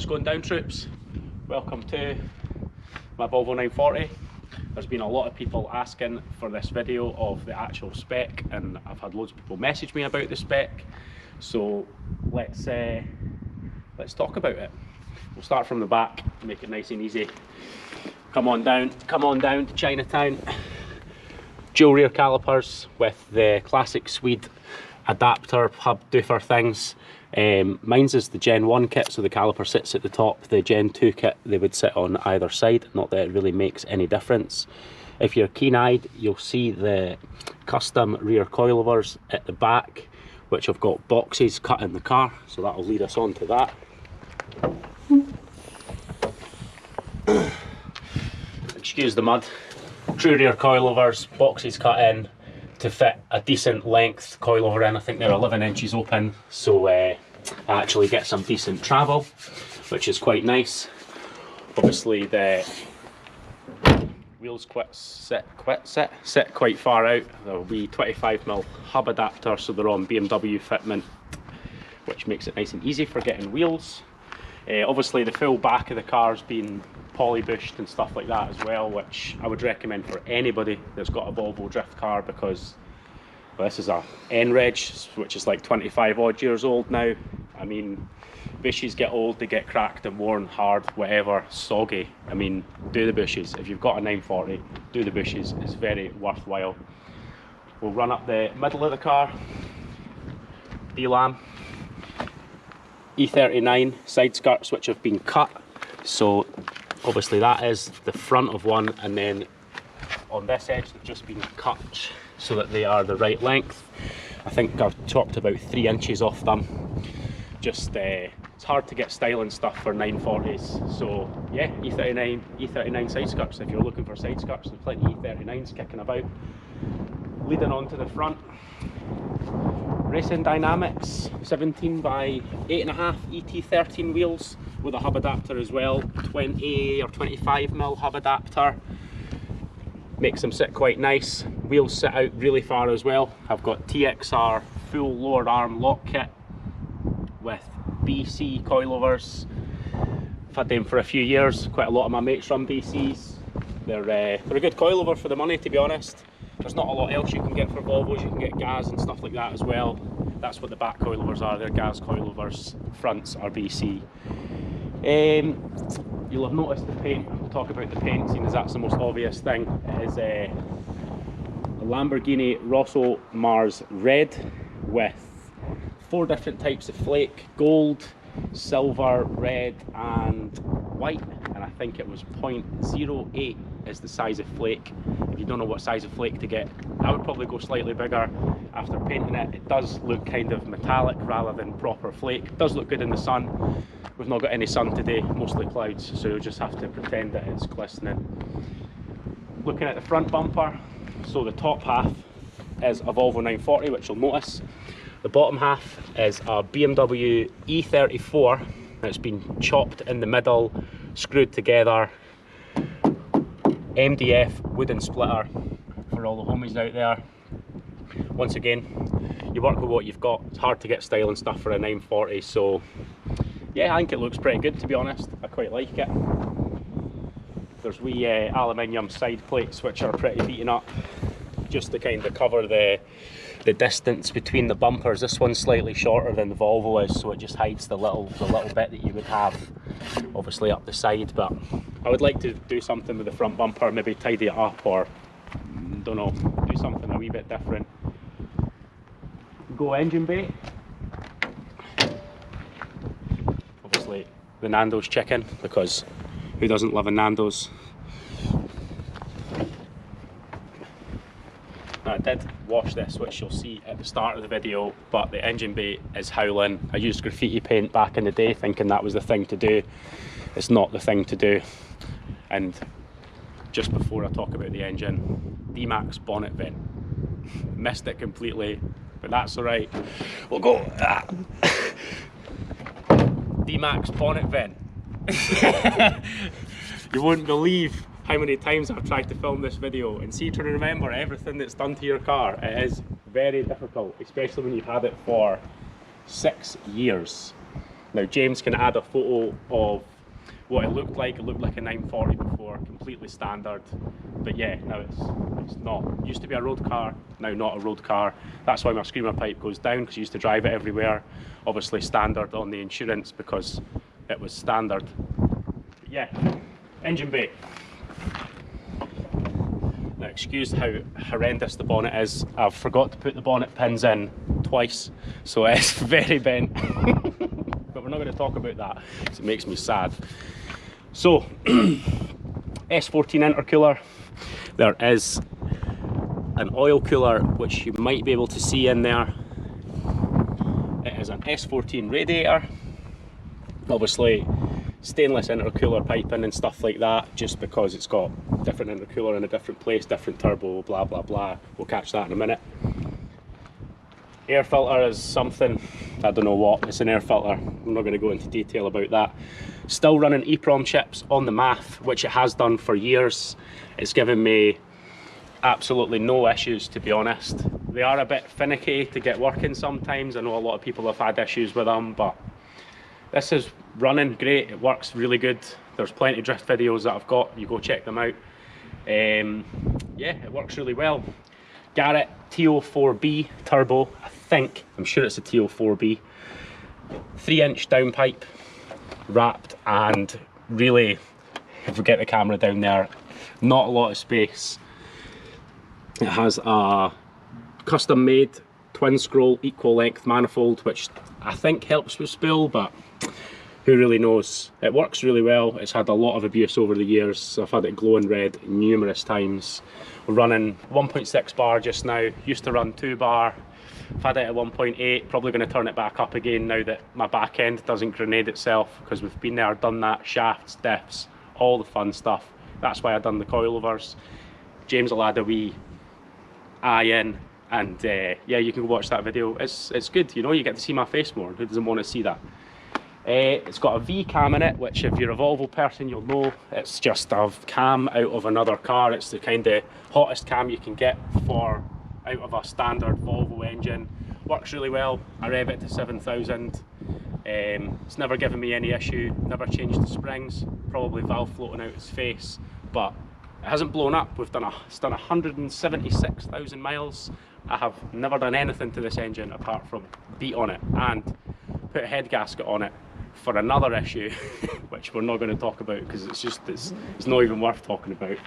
How's it going down, troops? Welcome to my Volvo 940. There's been a lot of people asking for this video of the actual spec, and I've had loads of people message me about the spec. So let's talk about it. We'll start from the back, make it nice and easy. Come on down to Chinatown. Dual rear calipers with the classic Swede adapter hub doofer things. Mine's is the Gen 1 kit, so the caliper sits at the top. The Gen 2 kit, they would sit on either side, not that it really makes any difference. If you're keen-eyed, you'll see the custom rear coilovers at the back, which have got boxes cut in the car, so that'll lead us on to that. Excuse the mud. True rear coilovers, boxes cut in to fit a decent length coilover in. I think they're 11 inches open, so I actually get some decent travel, which is quite nice. Obviously the wheels sit quite far out. There'll be 25mm hub adapter, so they're on BMW fitment, which makes it nice and easy for getting wheels. Obviously the full back of the car's been poly-bushed and stuff like that as well, which I would recommend for anybody that's got a Volvo drift car, because well, this is a N-Reg, which is like 25 odd years old now. I mean, bushes get old, they get cracked and worn, hard, whatever, soggy. I mean, do the bushes. If you've got a 940, do the bushes. It's very worthwhile. We'll run up the middle of the car. D-Lam. E39 side skirts, which have been cut. So obviously that is the front of one, and then on this edge they've just been cut so that they are the right length. I think I've chopped about 3 inches off them. Just it's hard to get styling stuff for 940s, so yeah, E39 side skirts. If you're looking for side skirts, there's plenty of E39s kicking about. Leading on to the front, Racing Dynamics 17 by 8.5 ET13 wheels with a hub adapter as well, 20 or 25mm hub adapter. Makes them sit quite nice. Wheels sit out really far as well. I've got TXR full lowered arm lock kit with BC coilovers. I've had them for a few years. Quite a lot of my mates run BCs. They're a good coilover for the money, to be honest. There's not a lot else you can get for Volvos. You can get gas and stuff like that as well. That's what the back coilovers are. They're gas coilovers. Fronts are BC. You'll have noticed the paint. We'll talk about the paint, seeing as that's the most obvious thing. It is a Lamborghini Rosso Mars Red with 4 different types of flake: gold, silver, red and white, and I think it was 0.08 is the size of flake. If you don't know what size of flake to get, I would probably go slightly bigger. After painting it, it does look kind of metallic rather than proper flake. It does look good in the sun. We've not got any sun today, mostly clouds, so you'll just have to pretend that it's glistening. Looking at the front bumper, so the top half is a Volvo 940, which you'll notice. The bottom half is a BMW E34 that's been chopped in the middle, screwed together. MDF wooden splitter for all the homies out there. Once again, you work with what you've got. It's hard to get styling stuff for a 940, so yeah, I think it looks pretty good, to be honest. I quite like it. There's wee aluminium side plates which are pretty beaten up, just to kind of cover the distance between the bumpers. This one's slightly shorter than the Volvo is, so it just hides the little bit that you would have obviously up the side. But I would like to do something with the front bumper, maybe tidy it up, or don't know, do something a wee bit different. Go engine bay. Obviously the Nando's chicken, because who doesn't love a Nando's? Now, I did wash this, which you'll see at the start of the video, but the engine bay is howling. I used graffiti paint back in the day thinking that was the thing to do. It's not the thing to do. And just before I talk about the engine, D-Max bonnet vent. Missed it completely, but that's alright. We'll go. D-Max bonnet vent. You wouldn't believe how many times I've tried to film this video, and see, to remember everything that's done to your car, it is very difficult, especially when you've had it for 6 years. Now James can add a photo of what it looked like. It looked like a 940 before, completely standard. But yeah, now it's not. It used to be a road car, now not a road car. That's why my screamer pipe goes down, because I used to drive it everywhere. Obviously standard on the insurance because it was standard. But yeah, engine bay. Now excuse how horrendous the bonnet is. I've forgot to put the bonnet pins in twice, so it's very bent. But we're not going to talk about that because it makes me sad. So S14 intercooler. There is an oil cooler which you might be able to see in there. It is an S14 radiator. Obviously stainless intercooler piping and stuff like that, just because it's got different intercooler in a different place, different turbo, blah blah blah. We'll catch that in a minute. Air filter is something, I don't know what, it's an air filter. I'm not going to go into detail about that. Still running EEPROM chips on the MAF, which it has done for years. It's given me absolutely no issues, to be honest. They are a bit finicky to get working sometimes. I know a lot of people have had issues with them, but this is running great. It works really good. There's plenty of drift videos that I've got. You go check them out. Yeah, it works really well. Garrett TO4B turbo, I'm sure it's a TO4B. 3-inch downpipe wrapped, and really, if we get the camera down there, not a lot of space. It has a custom made twin scroll equal length manifold, which I think helps with spool, but who really knows. It works really well. It's had a lot of abuse over the years. I've had it glowing red numerous times. We're running 1.6 bar just now. Used to run 2 bar. I've had it at 1.8. Probably going to turn it back up again now that my back end doesn't grenade itself, because we've been there, done that, shafts, diffs, all the fun stuff. That's why I've done the coilovers. James will add a wee eye in, and yeah, you can watch that video. It's good, you know, you get to see my face more. Who doesn't want to see that? It's got a V cam in it, which if you're a Volvo person you'll know. It's just a cam out of another car. It's the kind of hottest cam you can get for out of a standard Volvo engine. Works really well. I rev it to 7,000. It's never given me any issue, never changed the springs, probably valve floating out its face, but it hasn't blown up. It's done 176,000 miles. I have never done anything to this engine apart from beat on it and put a head gasket on it for another issue, which we're not going to talk about because it's not even worth talking about.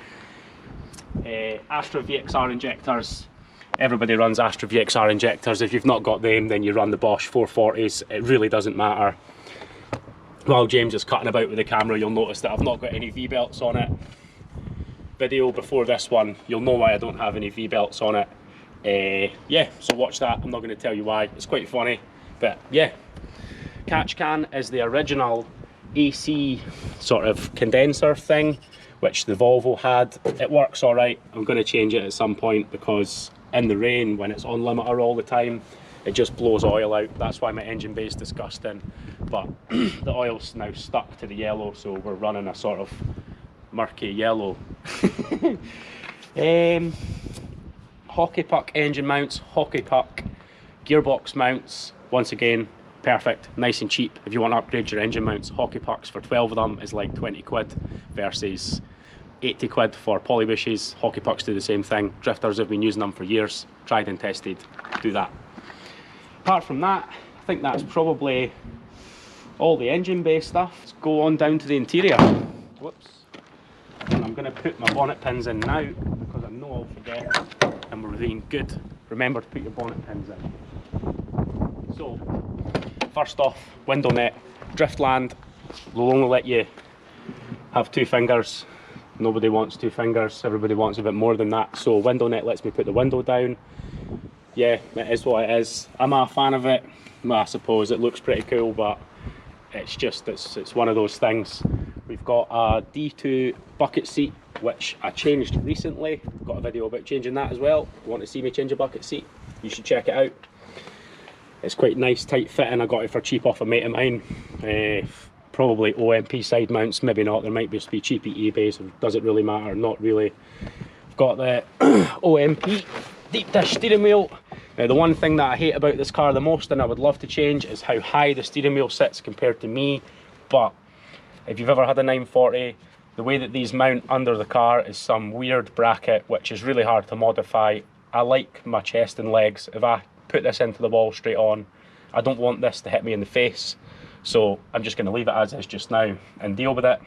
Astra VXR injectors. Everybody runs Astra VXR injectors. If you've not got them, then you run the Bosch 440s. It really doesn't matter. While James is cutting about with the camera, you'll notice that I've not got any V-belts on it. Video before this one, you'll know why I don't have any V-belts on it. Yeah, so watch that. I'm not going to tell you why. It's quite funny, but yeah. Catch can is the original AC sort of condenser thing, which the Volvo had. It works all right. I'm going to change it at some point because in the rain, when it's on limiter all the time, it just blows oil out. That's why my engine bay is disgusting. But the oil's now stuck to the yellow, so we're running a sort of murky yellow. Hockey puck engine mounts, hockey puck gearbox mounts. Once again, perfect, nice and cheap. If you want to upgrade your engine mounts, hockey pucks for 12 of them is like 20 quid versus 80 quid for polybushes. Hockey pucks do the same thing. Drifters have been using them for years, tried and tested, do that. Apart from that, I think that's probably all the engine bay stuff. Let's go on down to the interior. Whoops. And I'm going to put my bonnet pins in now because I know I'll forget, and we're being good. Remember to put your bonnet pins in. So, first off, window net. Driftland will only let you have 2 fingers. Nobody wants 2 fingers, everybody wants a bit more than that. So window net lets me put the window down. Yeah, it is what it is. I'm a fan of it. Well, I suppose it looks pretty cool, but it's just, it's one of those things. We've got a D2 bucket seat, which I changed recently. Got a video about changing that as well. If you want to see me change a bucket seat, you should check it out. It's quite nice, tight fitting. I got it for cheap off a mate of mine. Probably OMP side mounts, maybe not. There might just be cheap at eBay, so does it really matter? Not really. I've got the OMP deep dish steering wheel. Now the one thing that I hate about this car the most, and I would love to change, is how high the steering wheel sits compared to me. But if you've ever had a 940, the way that these mount under the car is some weird bracket which is really hard to modify. I like my chest and legs. If I put this into the wall straight on, I don't want this to hit me in the face. So I'm just going to leave it as is just now and deal with it.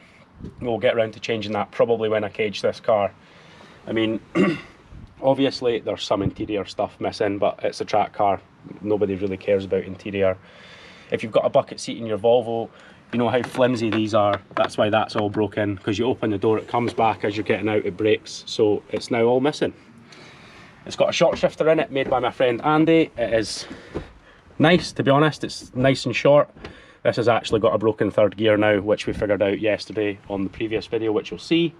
We'll get around to changing that probably when I cage this car. I mean, obviously there's some interior stuff missing, but it's a track car. Nobody really cares about interior. If you've got a bucket seat in your Volvo, you know how flimsy these are. That's why that's all broken, because you open the door, it comes back. As you're getting out, it breaks. So it's now all missing. It's got a short shifter in it, made by my friend Andy. It is nice, to be honest. It's nice and short. This has actually got a broken third gear now, which we figured out yesterday on the previous video, which you'll see.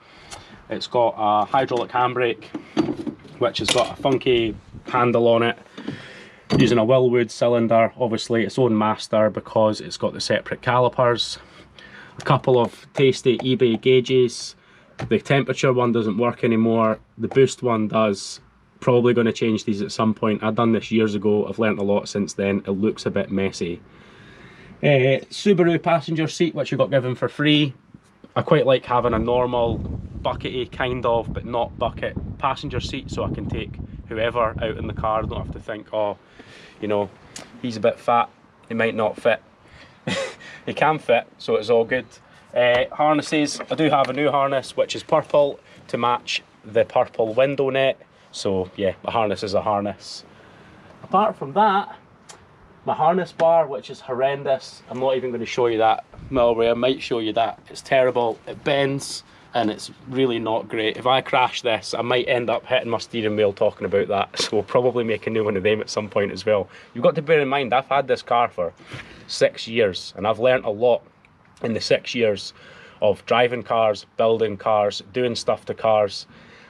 It's got a hydraulic handbrake, which has got a funky handle on it, using a Willwood cylinder, obviously its own master because it's got the separate calipers. A couple of tasty eBay gauges. The temperature one doesn't work anymore. The boost one does. Probably going to change these at some point. I've done this years ago. I've learnt a lot since then. It looks a bit messy. Subaru passenger seat, which you got given for free. I quite like having a normal buckety kind of, but not bucket passenger seat, so I can take whoever out in the car. I don't have to think, oh, you know, he's a bit fat, he might not fit. He can fit, so it's all good. Harnesses, I do have a new harness which is purple to match the purple window net. So yeah, a harness is a harness. Apart from that, my harness bar, which is horrendous. I'm not even going to show you that. Malware, I might show you that. It's terrible, it bends, and it's really not great. If I crash this, I might end up hitting my steering wheel talking about that. So we'll probably make a new one of them at some point as well. You've got to bear in mind, I've had this car for 6 years, and I've learnt a lot in the 6 years of driving cars, building cars, doing stuff to cars.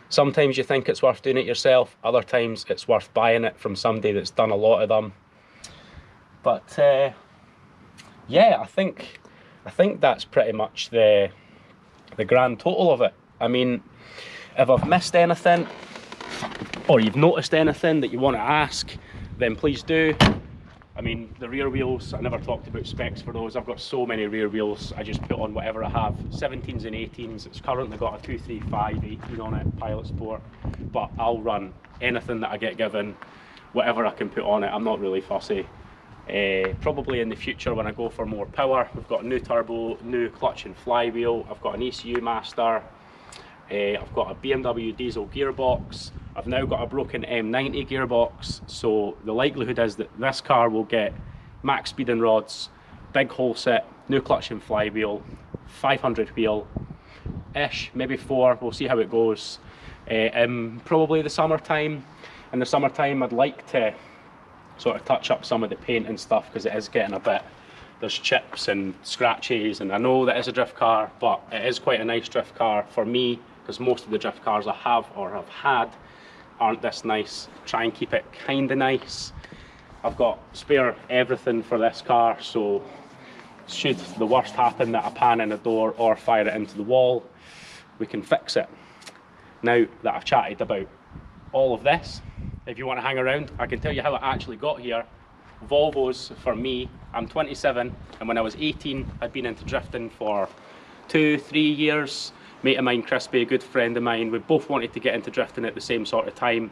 Sometimes you think it's worth doing it yourself, other times it's worth buying it from somebody that's done a lot of them. But yeah, I think that's pretty much the grand total of it. I mean, if I've missed anything or you've noticed anything that you want to ask, then please do. I mean, the rear wheels, I never talked about specs for those. I've got so many rear wheels, I just put on whatever I have. 17s and 18s, it's currently got a 235 18 on it, Pilot Sport, but I'll run anything that I get given, whatever I can put on it. I'm not really fussy. Probably in the future when I go for more power, we've got a new turbo, new clutch and flywheel, I've got an ECU master, I've got a BMW diesel gearbox, I've now got a broken M90 gearbox, so the likelihood is that this car will get max speed and rods, big hole set, new clutch and flywheel, 500 wheel-ish, maybe 4, we'll see how it goes. Probably the summertime. In the summertime I'd like to sort of touch up some of the paint and stuff, because it is getting a bit, there's chips and scratches, and I know that it's a drift car, but it is quite a nice drift car for me, because most of the drift cars I have or have had aren't this nice. Try and keep it kind of nice. I've got spare everything for this car, so should the worst happen, that I pan in a door or fire it into the wall, we can fix it. Now that I've chatted about all of this, if you want to hang around, I can tell you how I actually got here. Volvos for me, I'm 27, and when I was 18 I'd been into drifting for 2-3 years. Mate of mine, Crispy, a good friend of mine, we both wanted to get into drifting at the same sort of time,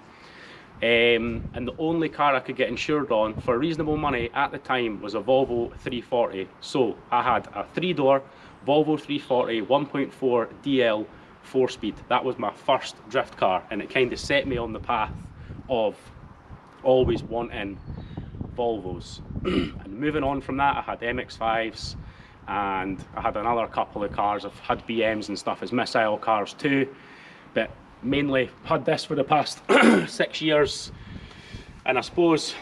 and the only car I could get insured on for reasonable money at the time was a Volvo 340. So I had a 3-door Volvo 340 1.4 DL 4-speed. That was my first drift car, and it kind of set me on the path of always wanting Volvos. And moving on from that, I had MX-5s, and I had another couple of cars. I've had BMs and stuff as missile cars too, but mainly had this for the past 6 years. And I suppose,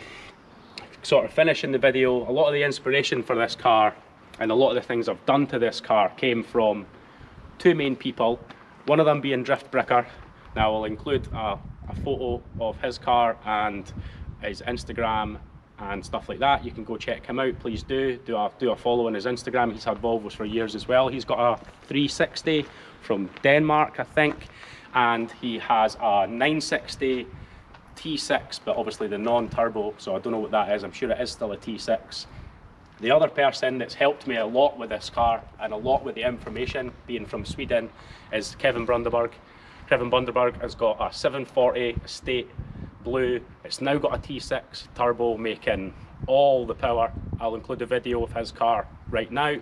sort of finishing the video, a lot of the inspiration for this car and a lot of the things I've done to this car came from two main people, one of them being Drift Bricker. Now I'll include a photo of his car and his Instagram and stuff like that. You can go check him out, please do a follow on his Instagram. He's had Volvos for years as well. He's got a 360 from Denmark, I think, and he has a 960 T6, but obviously the non-turbo, so I don't know what that is. I'm sure it is still a T6. The other person that's helped me a lot with this car and a lot with the information, being from Sweden, is Kevin Bunderberg. Kevin Bunderberg has got a 740 Estate Blue. It's now got a T6 turbo making all the power. I'll include a video of his car right now.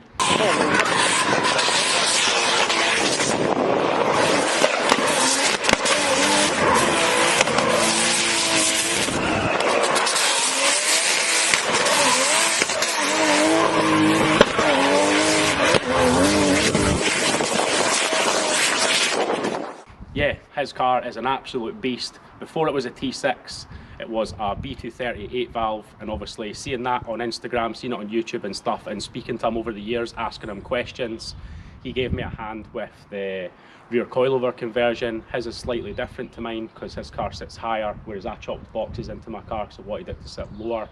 Yeah, his car is an absolute beast. Before it was a T6, it was a B230 8 valve, and obviously seeing that on Instagram, seeing it on YouTube and stuff, and speaking to him over the years, asking him questions, he gave me a hand with the rear coilover conversion. His is slightly different to mine because his car sits higher, whereas I chopped boxes into my car, so I wanted it to sit lower.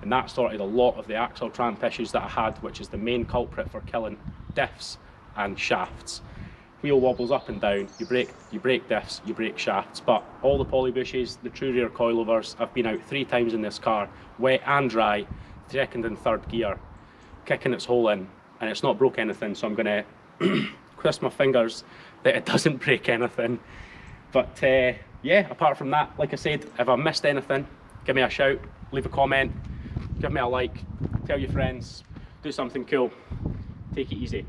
And that sorted a lot of the axle tramp issues that I had, which is the main culprit for killing diffs and shafts. Wheel wobbles up and down, you break diffs, you break shafts, but all the poly bushes, the true rear coilovers, I've been out 3 times in this car, wet and dry, 2nd and 3rd gear, kicking its hole in, and it's not broke anything, so I'm going to cross my fingers that it doesn't break anything. But yeah, apart from that, like I said, if I missed anything, give me a shout, leave a comment, give me a like, tell your friends, do something cool, take it easy.